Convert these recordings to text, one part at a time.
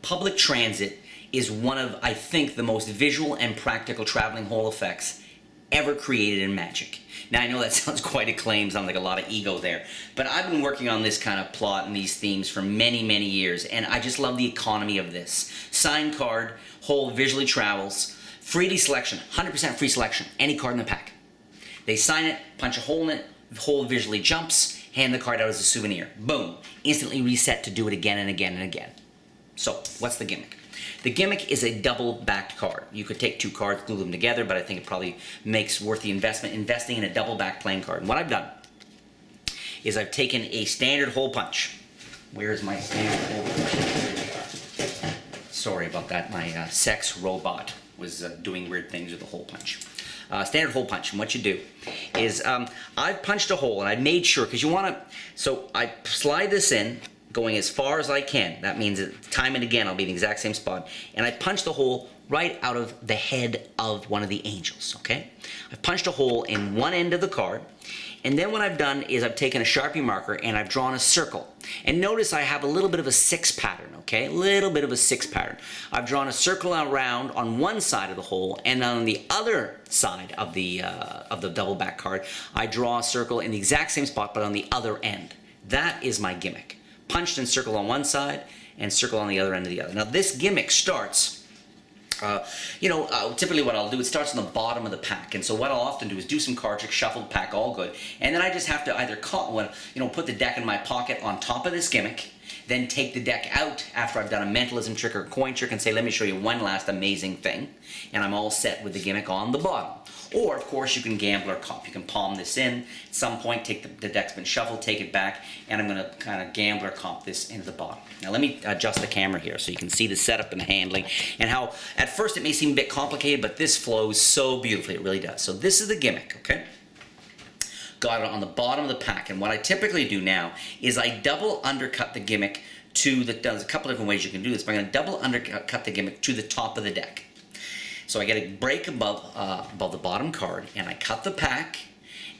Public transit is one of, I think, the most visual and practical traveling hole effects ever created in Magic. Now, I know that sounds quite acclaimed, sounds like a lot of ego there, but I've been working on this kind of plot and these themes for many, many years, and I just love the economy of this. Sign card, hole visually travels, free deselection, 100% free selection, any card in the pack. They sign it, punch a hole in it, the hole visually jumps, hand the card out as a souvenir. Boom. Instantly reset to do it again and again and again. So, what's the gimmick? The gimmick is a double-backed card. You could take two cards, glue them together, but I think it probably makes worth the investment investing in a double-backed playing card. And what I've done is I've taken a standard hole punch. Where's my standard hole punch? Sorry about that. My sex robot was doing weird things with the hole punch. Standard hole punch, and what you do is I've punched a hole, and I made sure, because you want to, so I slide this in, going as far as I can. That means that time and again I'll be in the exact same spot. And I punch the hole right out of the head of one of the angels, okay? I've punched a hole in one end of the card, and then what I've done is I've taken a Sharpie marker and I've drawn a circle. And notice I have a little bit of a 6 pattern, okay? A little bit of a 6 pattern. I've drawn a circle around on one side of the hole, and on the other side of the double back card, I draw a circle in the exact same spot but on the other end. That is my gimmick. Punched and circle on one side and circle on the other end of the other. Now this gimmick starts, typically what I'll do, it starts on the bottom of the pack. And so what I'll often do is do some card tricks, shuffle the pack, all good. And then I just have to either put the deck in my pocket on top of this gimmick, then take the deck out after I've done a mentalism trick or a coin trick and say, let me show you one last amazing thing. And I'm all set with the gimmick on the bottom. Or, of course, you can gamble or cop. You can palm this in. At some point, take the deck's been shuffled, take it back, and I'm going to kind of gamble or comp this into the bottom. Now, let me adjust the camera here so you can see the setup and the handling and how, at first, it may seem a bit complicated, but this flows so beautifully. It really does. So this is the gimmick, okay? Got it on the bottom of the pack, and what I typically do now is I double undercut the gimmick to the, there's a couple different ways you can do this, but I'm going to double undercut the gimmick to the top of the deck. So I get a break above the bottom card, and I cut the pack,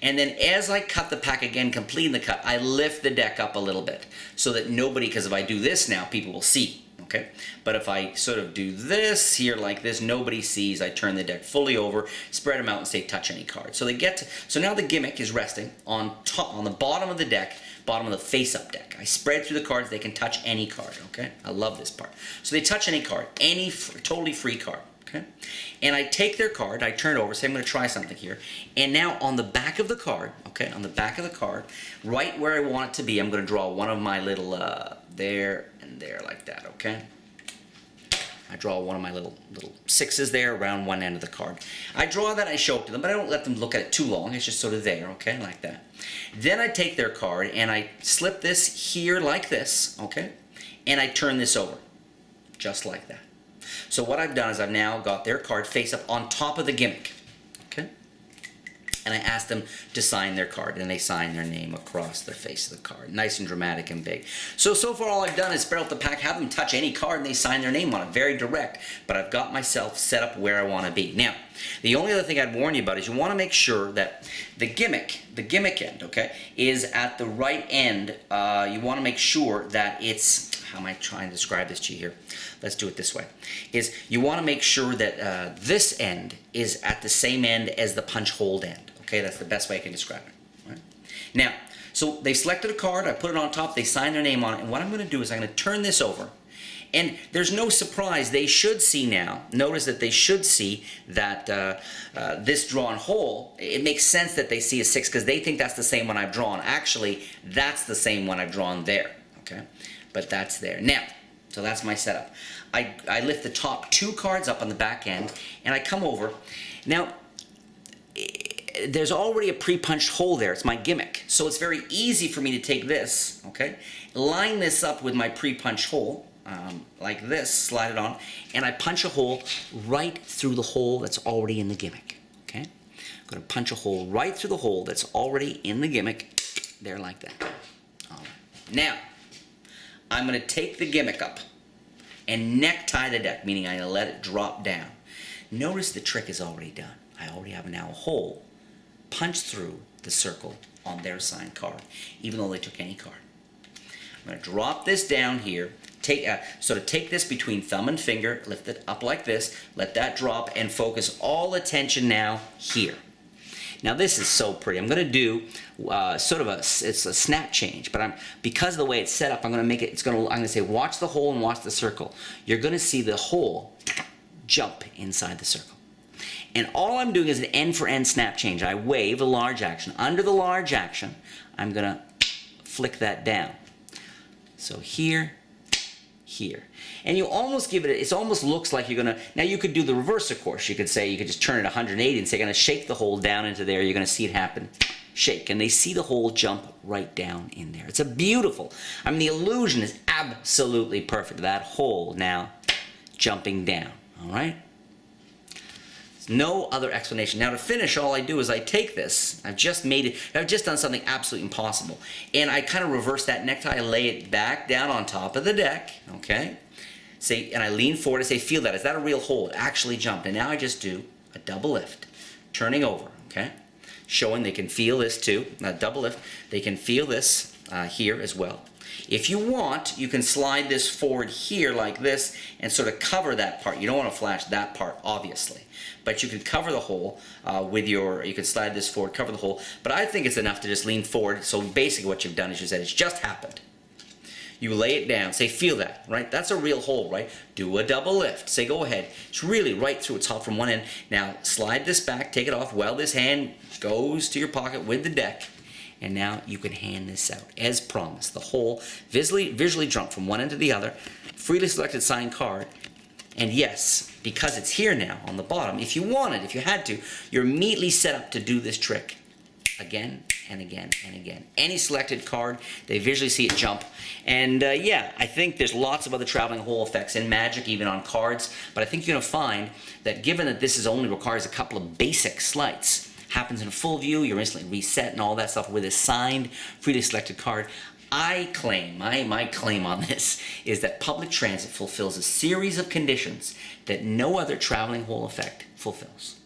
and then as I cut the pack again, completing the cut, I lift the deck up a little bit so that nobody, because if I do this now, people will see, okay? But if I sort of do this here like this, nobody sees. I turn the deck fully over, spread them out, and say touch any card. So they get to, so now the gimmick is resting on top, on the bottom of the deck, bottom of the face-up deck. I spread through the cards. They can touch any card, okay? I love this part. So they touch any card, any totally free card. Okay, and I take their card, I turn it over, say I'm going to try something here, and now on the back of the card, okay, on the back of the card, right where I want it to be, I'm going to draw one of my little, there and there like that, okay? I draw one of my little sixes there around one end of the card. I draw that, I show it to them, but I don't let them look at it too long, it's just sort of there, okay, like that. Then I take their card and I slip this here like this, okay, and I turn this over, just like that. So what I've done is I've now got their card face up on top of the gimmick, okay? And I ask them to sign their card, and they sign their name across the face of the card. Nice and dramatic and big. So far all I've done is spread out the pack, have them touch any card, and they sign their name on it. Very direct, but I've got myself set up where I want to be. Now, the only other thing I'd warn you about is you want to make sure that the gimmick end, okay, is at the right end. You want to make sure that it's, how am I trying to describe this to you here? Let's do it this way. Is you want to make sure that this end is at the same end as the punch hold end. Okay, that's the best way I can describe it. Right? Now, so they've selected a card, I put it on top, they sign their name on it, and what I'm going to do is I'm going to turn this over. And there's no surprise, they should see now, notice that they should see that this drawn hole, it makes sense that they see a 6 because they think that's the same one I've drawn. Actually, that's the same one I've drawn there, okay? But that's there. Now, so that's my setup. I lift the top 2 cards up on the back end, and I come over. Now, there's already a pre-punched hole there. It's my gimmick. So it's very easy for me to take this, okay, line this up with my pre-punched hole, like this, slide it on, and I punch a hole right through the hole that's already in the gimmick, okay? I'm going to punch a hole right through the hole that's already in the gimmick, there like that. All right. Now, I'm going to take the gimmick up and necktie the deck, meaning I'm going to let it drop down. Notice the trick is already done. I already have now a hole punched through the circle on their signed card, even though they took any card. I'm going to drop this down here, sort of take this between thumb and finger, lift it up like this, let that drop, and focus all attention now here. Now this is so pretty. I'm going to do sort of it's a snap change, but because of the way it's set up, I'm going to make it. I'm going to say watch the hole and watch the circle. You're going to see the hole jump inside the circle. And all I'm doing is an end for end snap change. I wave a large action. Under the large action, I'm going to flick that down. So here, here. And you almost give it, it almost looks like you're going to, now you could do the reverse, of course. You could just turn it 180 and say, you're going to shake the hole down into there. You're going to see it happen. Shake. And they see the hole jump right down in there. It's a beautiful, I mean, the illusion is absolutely perfect. That hole now jumping down. All right? No other explanation. Now to finish, all I do is I take this. I've just done something absolutely impossible. And I kind of reverse that necktie. I lay it back down on top of the deck, okay? And I lean forward and say, feel that. Is that a real hole? It actually jumped. And now I just do a double lift, turning over, okay? Showing they can feel this too. A double lift. They can feel this here as well. If you want, you can slide this forward here like this and sort of cover that part. You don't want to flash that part, obviously. But you can cover the hole you can slide this forward, cover the hole. But I think it's enough to just lean forward. So basically what you've done is you said, it's just happened. You lay it down, say, feel that, right? That's a real hole, right? Do a double lift. Say, go ahead. It's really right through. It's hot from one end. Now, slide this back, take it off. Well, this hand goes to your pocket with the deck. And now you can hand this out. As promised, the hole visually jumped from one end to the other. Freely selected signed card. And yes, because it's here now on the bottom, if you wanted, if you had to, you're immediately set up to do this trick again and again and again. Any selected card, they visually see it jump. And yeah, I think there's lots of other traveling hole effects in Magic, even on cards. But I think you're going to find that given that this only requires a couple of basic sleights, happens in full view, you're instantly reset and all that stuff with a signed, freely selected card. I claim, my claim on this is that public transit fulfills a series of conditions that no other traveling hole effect fulfills.